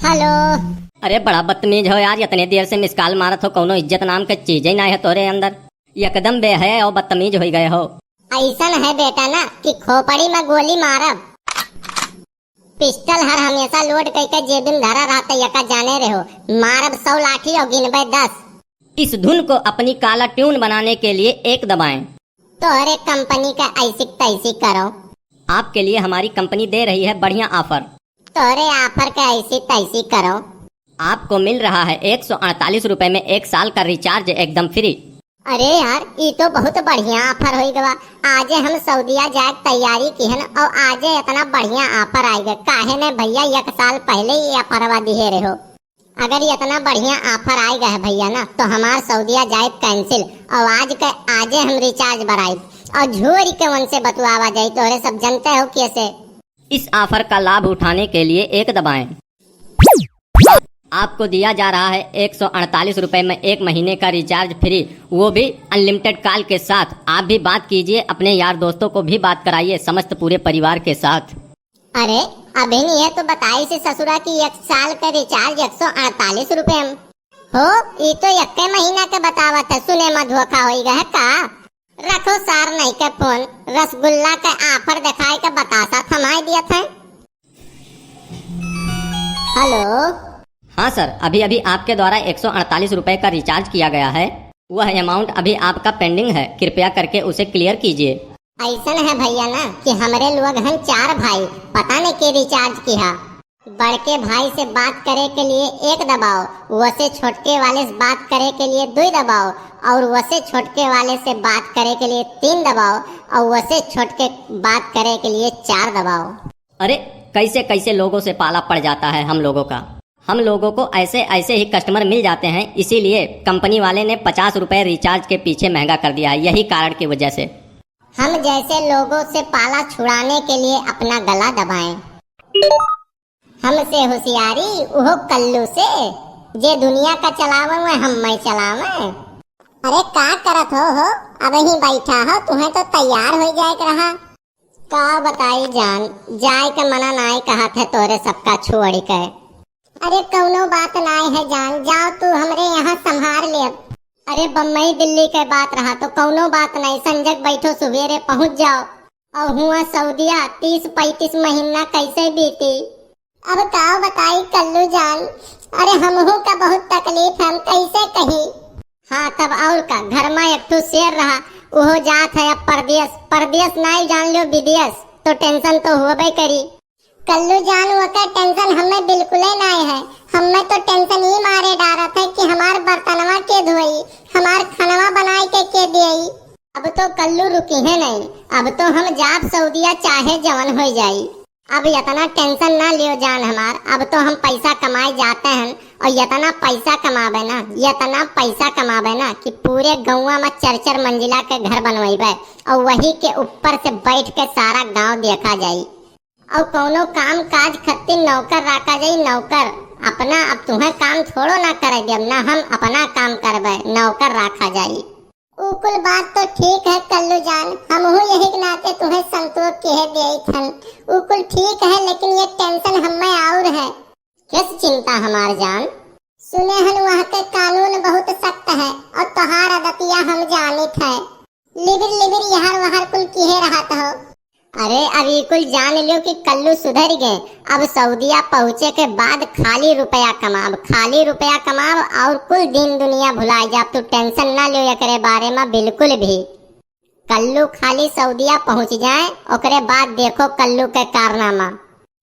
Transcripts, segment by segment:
Hello. अरे बड़ा बदतमीज हो यार, इतने देर से मिस कॉल मारत हो, कौनो इज्जत नाम के चीज ही ना है तोरे अंदर। एकदम बेहया और बदतमीज हो गए हो। ऐसन है बेटा ना कि खोपड़ी में गोली मारब। पिस्टल हर हमेशा लोड करके जेब में धरा रहता, यका जाने रहो। मारब 100 लाठी और गिनबे 10। इस धुन को अपनी काला ट्यून बनाने के लिए एक दबाएं। तोहरे कंपनी का ऐसी तैसी करो। आपके लिए हमारी कंपनी दे रही है बढ़िया ऑफर। तोहरे ऑफर का ऐसी तैसी करो। आपको मिल रहा है 148 रुपए में 1 साल का रिचार्ज एकदम फ्री। अरे यार, ये तो बहुत बढ़िया ऑफर हो गवा। आजे हम सऊदीया जाए तैयारी की है ना, और आजे इतना बढ़िया ऑफर आएगा। काहे ने भैया 1 साल पहले ही ऑफरवा दिए रहो। अगर ये इतना बढ़िया ऑफर आएगा है भैया ना, तो हमार सऊदीया जाए कैंसिल और आजे हम रिचार्ज बढ़ाई और झोरी के वन से बतुआवा जाए। तोरे सब जानते हो कैसे। इस ऑफर का लाभ उठाने के लिए एक दबाएं। आपको दिया जा रहा है 148 रुपए में 1 महीने का रिचार्ज फ्री, वो भी अनलिमिटेड कॉल के साथ। आप भी बात कीजिए, अपने यार दोस्तों को भी बात कराइए, समस्त पूरे परिवार के साथ। अरे अभी नहीं है तो बताई से ससुरा की 1 साल का रिचार्ज 148 रुपए हो। ये तो 1 महीना के बतावत है। सुने में धोखा हो गया है का। रखो सार नहीं के फोन, रसगुल्ला का ऑफर दिखाई के बतासा थमाई दिया था। हेलो। हाँ सर, अभी अभी आपके द्वारा 148 रुपए का रिचार्ज किया गया है। वह अमाउंट अभी आपका पेंडिंग है, कृपया करके उसे क्लियर कीजिए। ऐसा है भैया ना कि हमारे लोग हैं 4 भाई, पता नहीं के रिचार्ज किया। बड़के भाई से बात करे के लिए 1 दबाओ, वसे छोटके वाले से बात करे के लिए 2 दबाओ, और वसे छोटके वाले से बात करे के लिए 3 दबाओ, और वसे छोटके बात करे के लिए 4 दबाओ। अरे कैसे कैसे लोगों से पाला पड़ जाता है हम लोगों का। हम लोगों को ऐसे ऐसे ही कस्टमर मिल जाते हैं, इसीलिए कंपनी वाले ने 50 रुपए रिचार्ज के पीछे महंगा कर दिया है, यही कारण की वजह से। हम जैसे लोगों से पाला छुड़ाने के लिए अपना गला दबाएं। हमसे होशियारी वो कल्लू से, जे दुनिया का चलावे में हम मैं चलावे। अरे का करत हो अब ही बैठा हो, तुम्हें तो तैयार हो जाए के रहा। का बताई जान, जाए के मना नाई कहा थे तोरे सबका छोड़ के। अरे कौनो बात नाई है जान, जाओ तू हमरे यहाँ संभाल ले। अरे बम्बई दिल्ली के बात रहा तो कौनो बात नहीं, संजग बैठो सवेरे पहुँच जाओ। और हुआ सऊदीया 30-35 महीना कैसे बीती। अब का बताई कल्लू जान। अरे हमहू का बहुत तकलीफ है, हम कैसे कही। हाँ तब और का, घर में एक तो शेर रहा, वो जात है अब परदेश। परदेश नहीं जान लो विदेश, तो टेंशन तो होबे करी। कल्लू जान वो का टेंशन हमें बिल्कुल ही नहीं है। हमें तो टेंशन ही मारे डारा था कि हमार बर्तनवा के धोई, हमार खानवा बनाई के दियई। अब तो कल्लू रुकी है नहीं, अब तो हम जाब सऊदीया चाहे जवन हो जाई। अब इतना टेंशन ना लियो जान हमार। अब तो हम पैसा कमाए जाते हैं, और इतना पैसा कमाबे ना कि पूरे गौवा में 4-4 मंजिला के घर बनवाइबे, और वही के ऊपर से बैठ के सारा गांव देखा जाई। और कोनो काम काज खत्ती नौकर रखा जाई, नौकर अपना। अब तुम्हें काम थोड़ो ना करे देब ना, हम अपना काम करबे, नौकर रखा जाई। कुल बात तो ठीक है कल्लू जान, हम हो यही के नाते तुम्हें संतोष कह दिए थन। कुल ठीक है, लेकिन ये टेंशन हमें और है। किस चिंता हमार जान। सुने हन वहाँ के कानून बहुत सख्त है, और तोहार आदतिया हम जानित है। लिबिर लिबिर यहाँ वहाँ कुल किहे रहत हो। अरे अभी कुल जान लियो कि कल्लू सुधर गए। अब सऊदीया पहुँचे के बाद खाली रुपया कमाब और कुल दिन दुनिया भुला जा। तू टेंशन ना लियो एकरे बारे में बिल्कुल भी। कल्लू खाली सऊदीया पहुँच जाए, ओकरे बाद देखो कल्लू के कारनामा।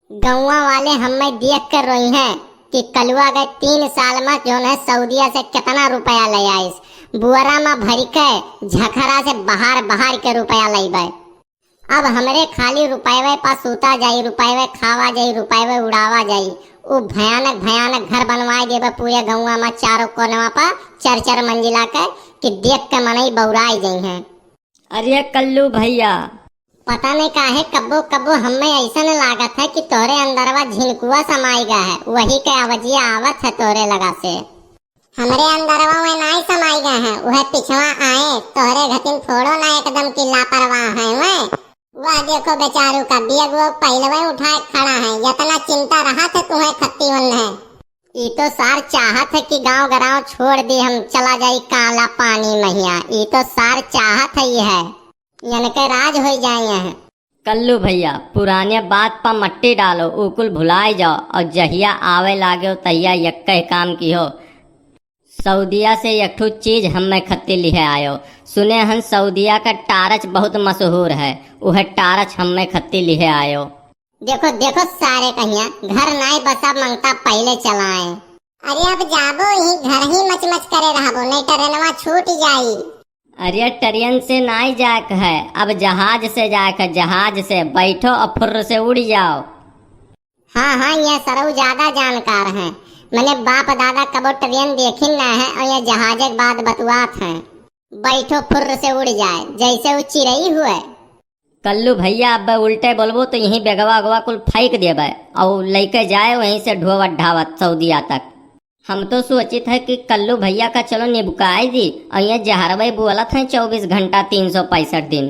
गौवा वाले हमें देख कर रोई हैं कि कलुआ गए 3 साल में जो है सऊदीया से कितना रुपया ले आइस। बुआरा में भर के झखरा से बाहर के रुपया ले। अब हमरे खाली रुपये पास सूता जाई, रुपये खावा जाई, रुपये उड़ावा जाई। वो भयानक घर बनवाए देवे पूरे गौवा में, चारों कोनवा पर 4-4 मंजिला के, कि देख के मन ही बौराई जाई है। अरे कल्लू भैया, पता नहीं काहे कब्बो हमें ऐसा लागत है कि तोरे अंदरवा झिनकुआ समाई गया है, वही के आवाजिया आवत है तोरे लगा से। हमरे अंदरवा में नहीं समाई गए हैं, वह पिछवा आए तोरे घटिन फोड़ो ना एकदम की लापरवाह है। वह देखो बेचारू का बेग वो पहलवे उठाए खड़ा है। इतना चिंता रहा था तुम्हें खत्ती है। ई तो सार चाहत है कि गांव गराव छोड़ दी हम चला जाई काला पानी महिया। ई तो सार चाहत है ये है इनके राज हो जाए हैं। कल्लू भैया पुराने बात पर मट्टी डालो, उकुल भुलाए जाओ और जहिया आवे लागे तहिया यक्का काम की हो। सऊदिया से एकठू चीज हमें खत्ती लिहे आयो। सुने हन सऊदिया का टारच बहुत मशहूर है, वह टारच हमें खत्ती लिहे आयो। देखो देखो सारे कहिया घर नाई बसा मंगता पहले चलाए। अरे अब जाबो ही घर ही मच मच करे रहबो नहीं ट्रेनवा छूट जाई। अरे ट्रेन से नहीं जाक है, अब जहाज से जाक है। जहाज से बैठो और फुर्र से उड़ जाओ। हाँ हाँ ये सरऊ ज्यादा जानकार हैं। मैंने बाप दादा कबो ट्रेन देखी ना है और ये जहाज के बाद बतुआत हैं। बैठो फुर्र से उड़ जाए जैसे वो चिड़ई हुए। कल्लू भैया अब उल्टे बोलबो तो यहीं बेगवा अगवा कुल फेंक देबे और लेके जाए वहीं से ढोवत ढावत सऊदिया तक। हम तो सोचित है कि कल्लू भैया का चलो निबुकाई दी और ये जहरवे बोलत है 24 घंटा 365 दिन।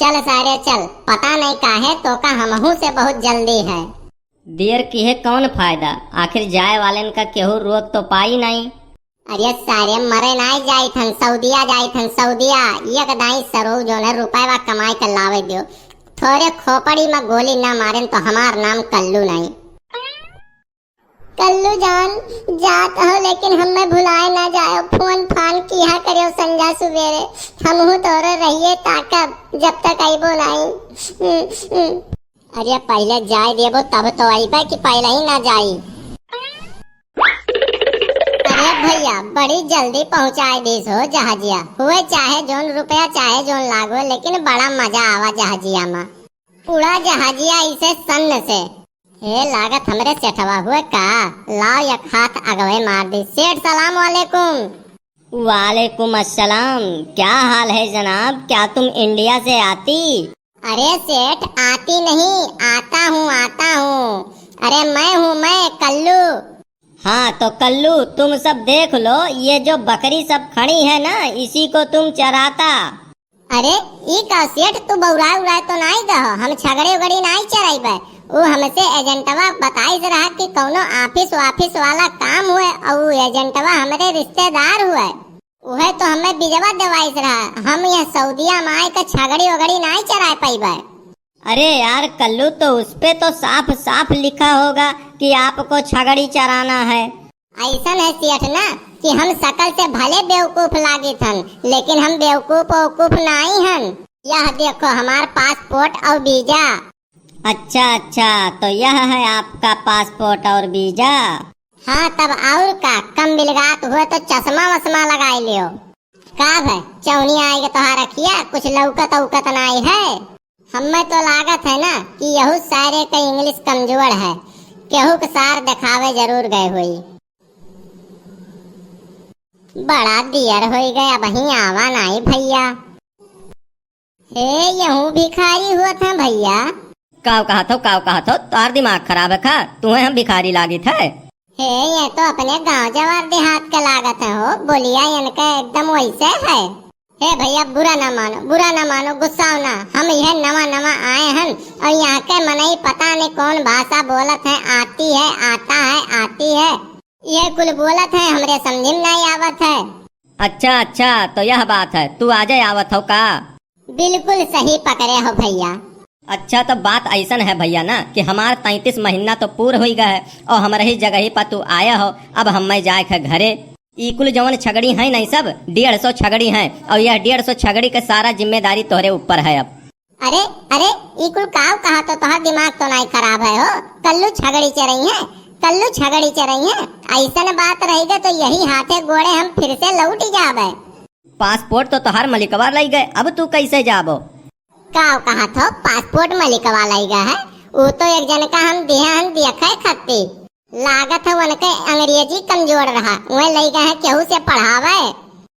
चल सारे चल, पता नहीं काहे तो का हमहू से बहुत जल्दी है। देर की है कौन फायदा, आखिर जाए वाले का केहू रोक तो पाई नहीं। अरे सारे मरे नहीं जाई थन सऊदिया जाई थन सऊदिया। एक दाई सरो जो है रुपया कमाई कर लावे दियो। थोड़े खोपड़ी में गोली ना मारे तो हमार नाम कल्लू नहीं। कल्लू जान जात हो लेकिन हमें भुलाए ना जाओ। फोन फान किया करियो संजा सुबेरे, हमहू तोरे रहिए ताकब जब तक आईबो नहीं। अरे पहले जाए देबो तब तो आईबे कि पहले ही ना जाई। अरे भैया बड़ी जल्दी पहुंचाए दीस हो जहाजिया। हुए चाहे जोन रुपया चाहे जोन लागो लेकिन बड़ा मजा आवा जहाजिया में। पूरा जहाजिया इसे सन्न से हे लागत हमरे सेठवा हुए का। लाओ एक हाथ अगवे मार दी। सेठ सलाम वालेकुम। वालेकुम अस्सलाम। क्या हाल है जनाब, क्या तुम इंडिया से आती? अरे सेठ आती नहीं, आता हूँ। अरे मैं कल्लू। हाँ तो कल्लू तुम सब देख लो, ये जो बकरी सब खड़ी है ना इसी को तुम चराता। अरे ई का सेठ तू बौराए उड़ाए तो नहीं गहो, हम छगड़े उगड़ी नहीं चराइबे। वो हमसे एजेंटवा बताइस रहा कि कौनो ऑफिस वाला काम हुए और वो एजेंटवा हमारे रिश्तेदार हुए। वह तो हमें बिजवा देवाइस रहा। हम यहाँ सऊदिया में आए का छगड़ी उगड़ी नहीं चराए पाइबे। अरे यार कल्लू तो उस पे तो साफ साफ लिखा होगा कि आपको छगड़ी चराना है। ऐसा है सेठ ना कि हम शकल से भले बेवकूफ लागे थन लेकिन हम बेवकूफ नहीं हन। यह देखो हमार पासपोर्ट और वीजा। अच्छा तो यह है आपका पासपोर्ट और वीजा। हाँ तब और का कम बिलगात हुए तो चश्मा वश्मा लगाई लियो। का भाई चौनी आएगा तो रखिया कुछ लौकत नहीं है। हमें तो लागत है ना कि यहू सारे का इंग्लिश कमजोर है, केहू के सार दिखावे जरूर गए हुई। बड़ा दियर हो गया वही आवा नहीं भैया। हे यहू भिखारी हुआ था भैया। काव कहा थो तार दिमाग खराब है खा, तुम्हें हम भिखारी लागी थे। हे ये तो अपने गांव जवार देहात का लागत है हो, बोलिया इनका एकदम वैसे है। हे भैया बुरा ना मानो गुस्सा ना। हम यह नवा आए हैं और यहाँ के मनई पता नहीं कौन भाषा बोलत है, आती है आता है आती है ये कुल बोलत है, हमरे समझ में नहीं आवत है। अच्छा तो यह बात है, तू आ जाए आवत हो का? बिल्कुल सही पकड़े हो भैया। अच्छा तो बात ऐसा है भैया ना कि हमार 33 महीना तो पूर हो गया है और हमारे ही जगह ही पर तू आया हो। अब हमें जाए है घरे। ई कुल जवन छगड़ी है नहीं सब 150 छगड़ी है और यह 150 छगड़ी का सारा जिम्मेदारी तोहरे ऊपर है। अब अरे ई कुल काव कहा तो तोहर दिमाग तो नहीं खराब है हो। कल्लू छगड़ी चरई है ऐसा बात रहेगा तो यही हाथे गोड़े हम फिर से लौट जावे। पासपोर्ट तो तोहर मलिकवा लाई गए, अब तू कैसे जाबो? काव कहा थो पासपोर्ट मलिकवा लाई गया है। वो तो एक जन का हम देखा खत्ती लागत है उनके अंग्रेजी कमजोर रहा, वह ले गए है केहू से पढ़ावे।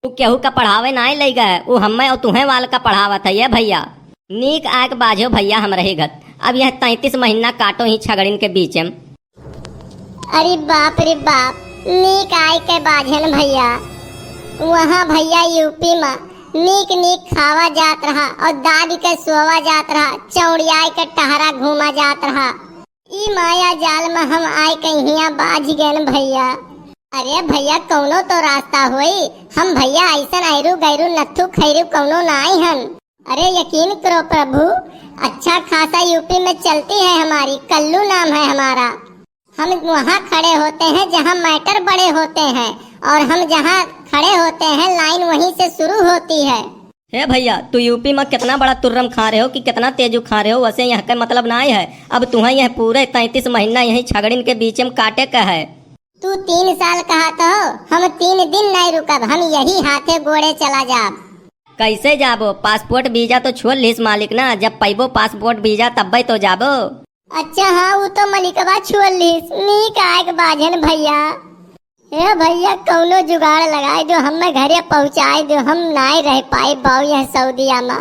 तू केहू का पढ़ावे नहीं ले गए, वो हमें और तुम्हें वाल का पढ़ावत है ये भैया। नीक आग बाजो भैया हम रही गत। अब यह 33 महीना काटो ही छगड़िन के बीच में। अरे बाप रे बाप, नीक आय के बाझन भैया। वहाँ भैया यूपी में नीक खावा जात रहा और दादी के सोवा जात रहा, चौड़ियाई के टहरा घूमा जात रहा। ई माया जाल में हम आए कहिया बाज गए भैया। अरे भैया कौनो तो रास्ता होई, हम भैया ऐसा आयरू गैरू नथु खैरू कौनो ना आई हन। अरे यकीन करो प्रभु, अच्छा खासा यूपी में चलती है हमारी, कल्लू नाम है हमारा। हम वहाँ खड़े होते हैं जहाँ मैटर बड़े होते हैं, और हम जहाँ खड़े होते हैं लाइन वहीं से शुरू होती है। हे भैया, तू यूपी में कितना बड़ा तुर्रम खा रहे हो कि कितना तेजू खा रहे हो, वैसे यहाँ का मतलब ना है। अब तुम्हें यह पूरे 33 महीना यही छगड़िन के बीच में काटे का है। तू 3 साल कहा तो हम 3 दिन नहीं रुकब, हम यही हाथे गोड़े चला जाब। कैसे जाबो? पासपोर्ट वीजा तो छोड़ लीस मालिक ना, जब पैबो पासपोर्ट वीजा तब तो जाबो। अच्छा हाँ, वो तो मलिकवा छोड़ लीस, नीक आए बाजन भैया। ए भैया कौनो जुगाड़ लगाए दो, हमें घरे पहुँचाए दो, हम नहीं रह पाए बाऊ यह सऊदिया में।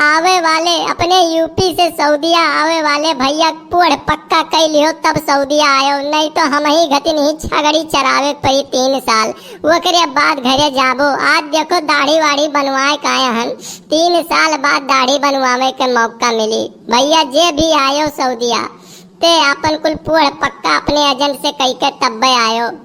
आवे वाले अपने यूपी से सऊदिया आवे वाले भैया पोड़ पक्का कई लियो तब सऊदिया आयो, नहीं तो हम ही घटी नहीं छगड़ी चरावे पड़ी 3 साल, वो करे बाद घरे जाबो। आज देखो दाढ़ी वाड़ी बनवाए काया हन, 3 साल बाद दाढ़ी बनवावे के मौका मिली। भैया जे भी आयो सऊदिया ते अपन कुल पोड़ पक्का अपने एजेंट से कही के तब आयो।